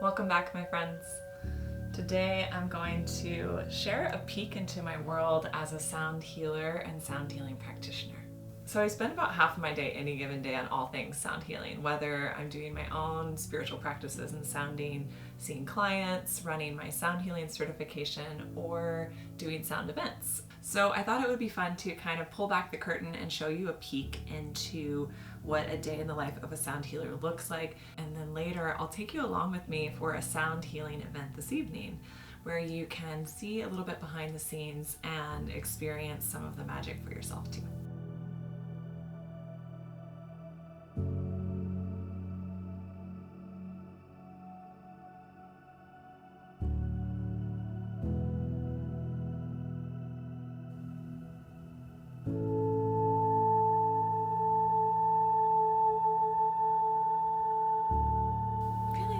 Welcome back, my friends. Today I'm going to share a peek into my world as a sound healer and sound healing practitioner. So I spend about half of my day, any given day, on all things sound healing, whether I'm doing my own spiritual practices and sounding, seeing clients, running my sound healing certification, or doing sound events. So I thought it would be fun to kind of pull back the curtain and show you a peek into what a day in the life of a sound healer looks like. And then later I'll take you along with me for a sound healing event this evening, where you can see a little bit behind the scenes and experience some of the magic for yourself too.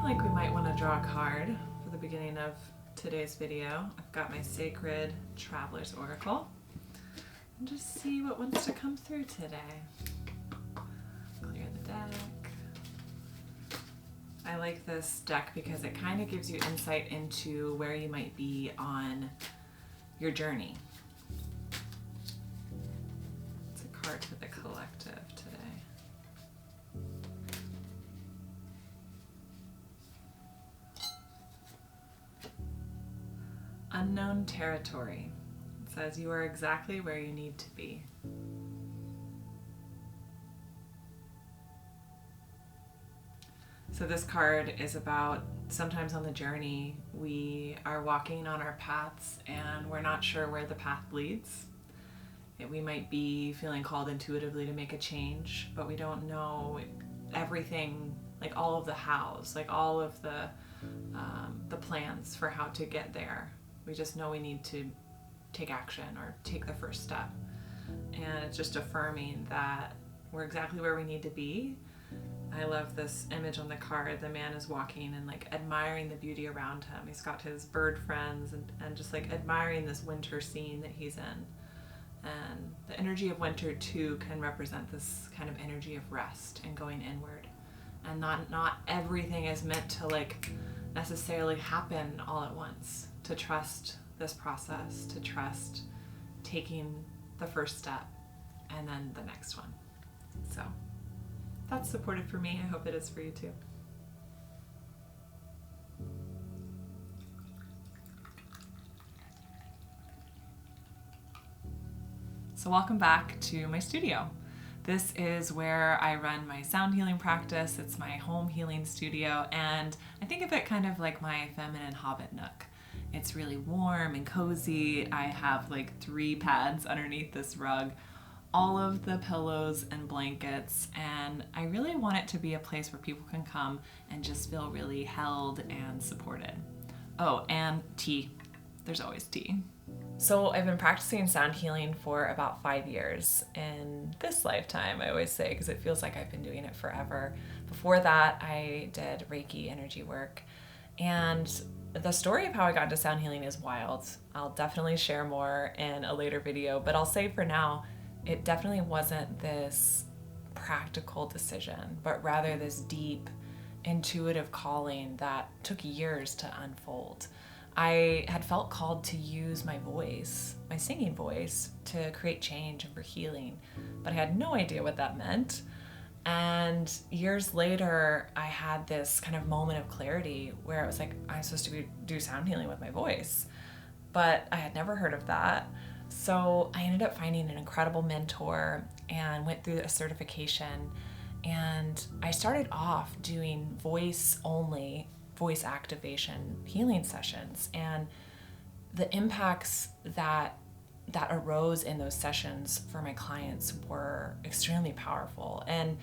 Like we might want to draw a card for the beginning of today's video. I've got my Sacred Traveler's Oracle. And just see what wants to come through today. Clear the deck. I like this deck because it kind of gives you insight into where you might be on your journey. It's a card for the collective today. Unknown territory. It says you are exactly where you need to be. So this card is about sometimes on the journey we are walking on our paths and we're not sure where the path leads. We might be feeling called intuitively to make a change, but we don't know everything, like all of the hows, like all of the plans for how to get there. We just know we need to take action or take the first step. And it's just affirming that we're exactly where we need to be. I love this image on the card. The man is walking and like admiring the beauty around him. He's got his bird friends and just like admiring this winter scene that he's in. And the energy of winter too can represent this kind of energy of rest and going inward. And not everything is meant to like necessarily happen all at once. To trust this process, to trust taking the first step and then the next one. So that's supportive for me. I hope it is for you too. So welcome back to my studio. This is where I run my sound healing practice. It's my home healing studio, and I think of it kind of like my feminine hobbit nook. It's really warm and cozy. I have like 3 pads underneath this rug, all of the pillows and blankets, and I really want it to be a place where people can come and just feel really held and supported. Oh, and tea. There's always tea. So I've been practicing sound healing for about 5 years in this lifetime, I always say, because it feels like I've been doing it forever. Before that, I did Reiki energy work, and the story of how I got into sound healing is wild. I'll definitely share more in a later video, but I'll say for now, it definitely wasn't this practical decision, but rather this deep, intuitive calling that took years to unfold. I had felt called to use my voice, my singing voice, to create change and for healing, but I had no idea what that meant. And years later, I had this kind of moment of clarity where it was like, I'm supposed to do sound healing with my voice, but I had never heard of that. So I ended up finding an incredible mentor and went through a certification. And I started off doing voice activation healing sessions. And the impacts that arose in those sessions for my clients were extremely powerful and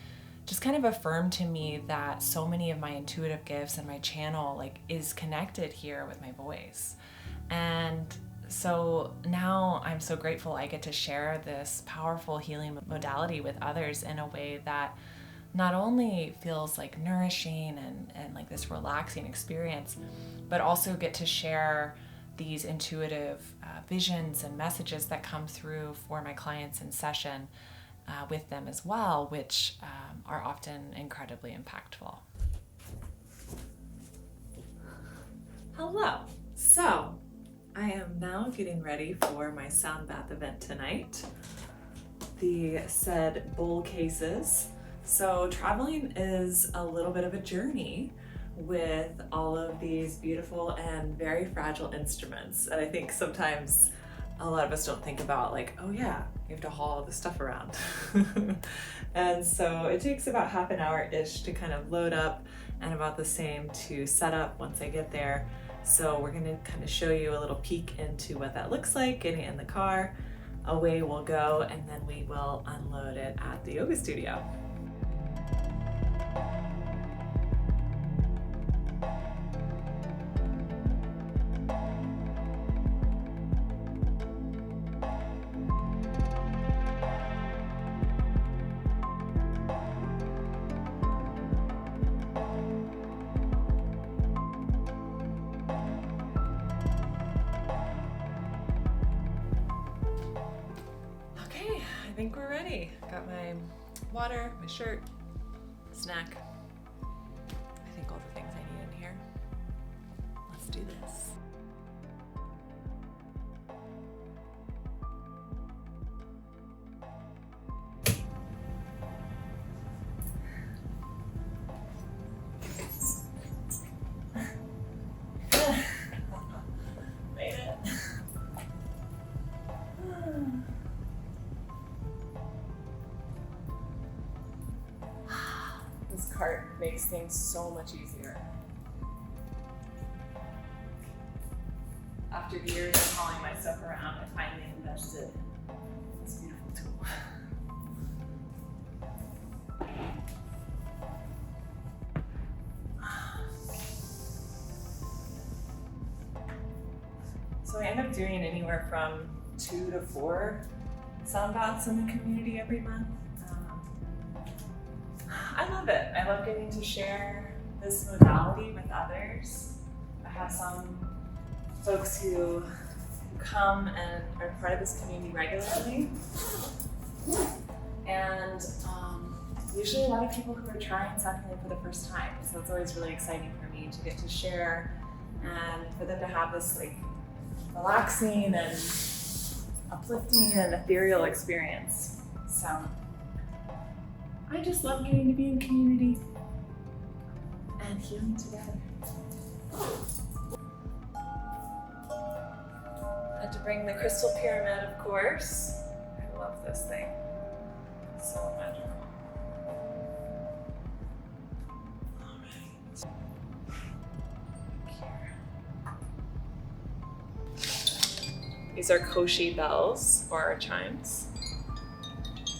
just kind of affirmed to me that so many of my intuitive gifts and my channel like is connected here with my voice. And so now I'm so grateful I get to share this powerful healing modality with others in a way that not only feels like nourishing and like this relaxing experience, but also get to share these intuitive visions and messages that come through for my clients in session with them as well, which are often incredibly impactful. Hello. So, I am now getting ready for my sound bath event tonight. The said bowl cases. So, traveling is a little bit of a journey with all of these beautiful and very fragile instruments. And I think sometimes a lot of us don't think about, like, oh yeah, you have to haul all this stuff around. And so it takes about half an hour-ish to kind of load up and about the same to set up once I get there. So we're gonna kind of show you a little peek into what that looks like, getting it in the car. Away we'll go, and then we will unload it at the yoga studio. I think we're ready. Got my water, my shirt, snack. I think all the things I need in here. Let's do this. Made it. This cart makes things so much easier. After years of hauling my stuff around, I finally invested in this beautiful tool. So I end up doing anywhere from 2 to 4 sound baths in the community every month. I love it. I love getting to share this modality with others. I have some folks who come and are part of this community regularly. And usually a lot of people who are trying sound healing for the first time. So it's always really exciting for me to get to share and for them to have this like relaxing and uplifting and ethereal experience. So I just love getting to be in community and healing together. Had to bring the crystal pyramid, of course. I love this thing. It's so magical. All right. Here. These are koshi bells, or our chimes.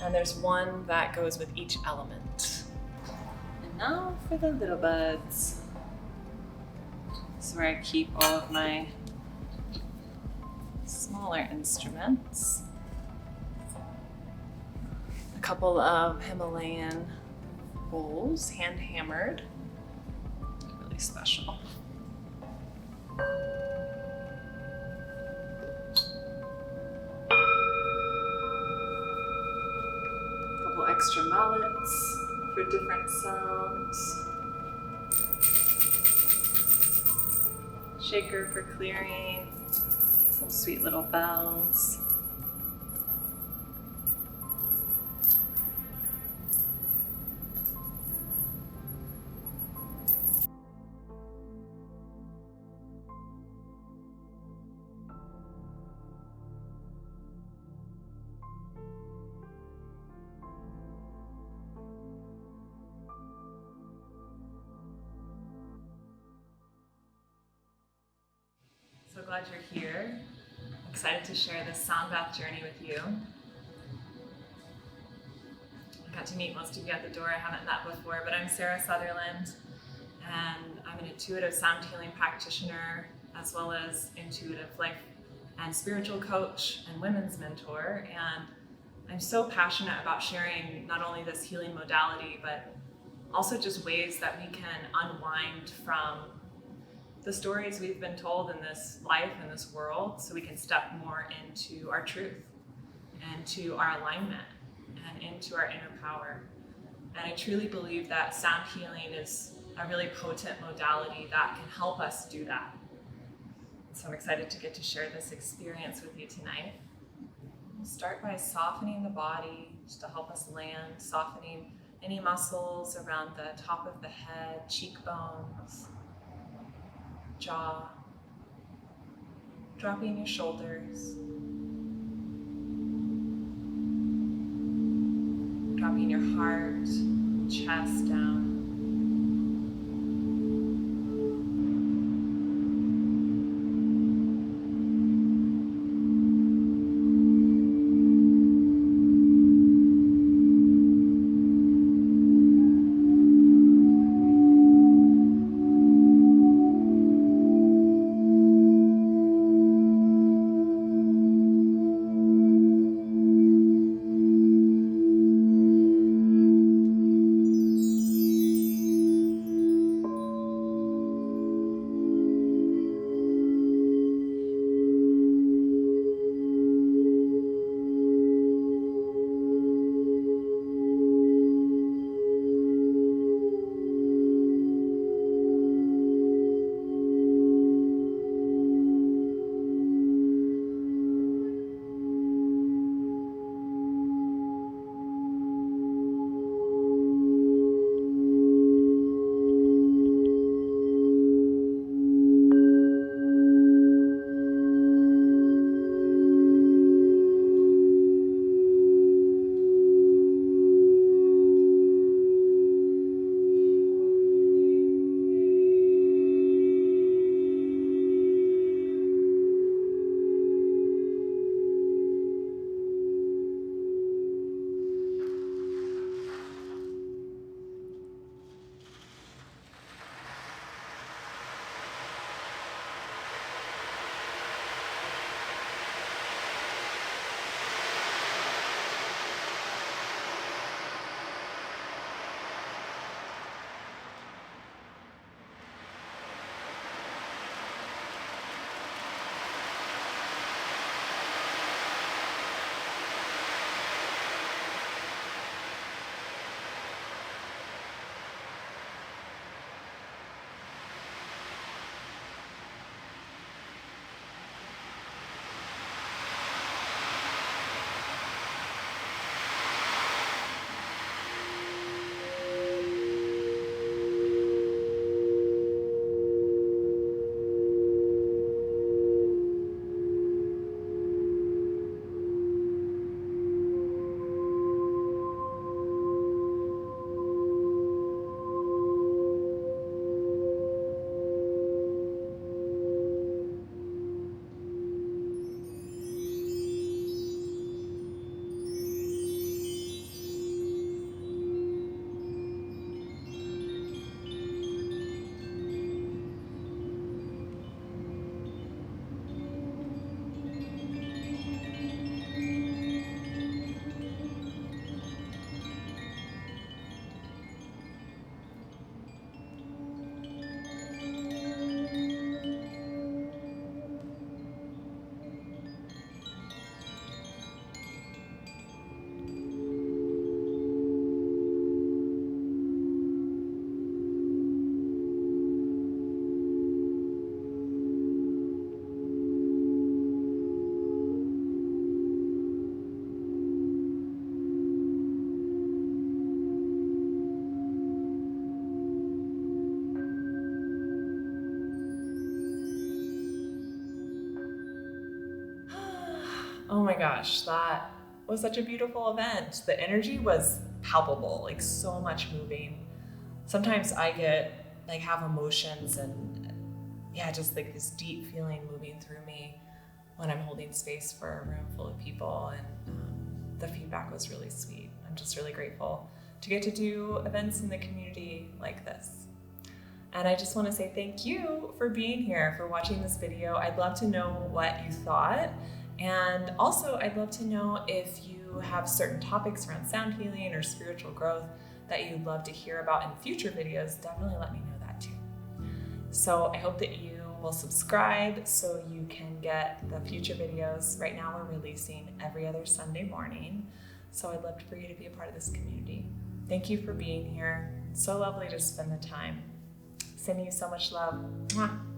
And there's one that goes with each element. And now for the little buds. This is where I keep all of my smaller instruments. A couple of Himalayan bowls, hand hammered. Really special. Extra mallets for different sounds. Shaker for clearing. Some sweet little bells. So glad you're here. I'm excited to share this sound bath journey with you. I got to meet most of you at the door. I haven't met before, but I'm Sara Southerland, and I'm an intuitive sound healing practitioner, as well as intuitive life and spiritual coach and women's mentor. And I'm so passionate about sharing not only this healing modality, but also just ways that we can unwind from the stories we've been told in this life and this world, so we can step more into our truth and to our alignment and into our inner power. And I truly believe that sound healing is a really potent modality that can help us do that. So I'm excited to get to share this experience with you tonight. We'll start by softening the body just to help us land, softening any muscles around the top of the head, cheekbones, jaw, dropping your shoulders, dropping your heart, chest down. Oh my gosh, that was such a beautiful event. The energy was palpable, like so much moving. Sometimes I get have emotions and just like this deep feeling moving through me when I'm holding space for a room full of people, and the feedback was really sweet. I'm just really grateful to get to do events in the community like this. And I just want to say thank you for being here, for watching this video. I'd love to know what you thought. And also I'd love to know if you have certain topics around sound healing or spiritual growth that you'd love to hear about in future videos. Definitely let me know that too. So I hope that you will subscribe so you can get the future videos. Right now we're releasing every other Sunday morning. So I'd love for you to be a part of this community. Thank you for being here. So lovely to spend the time. Sending you so much love. Mwah.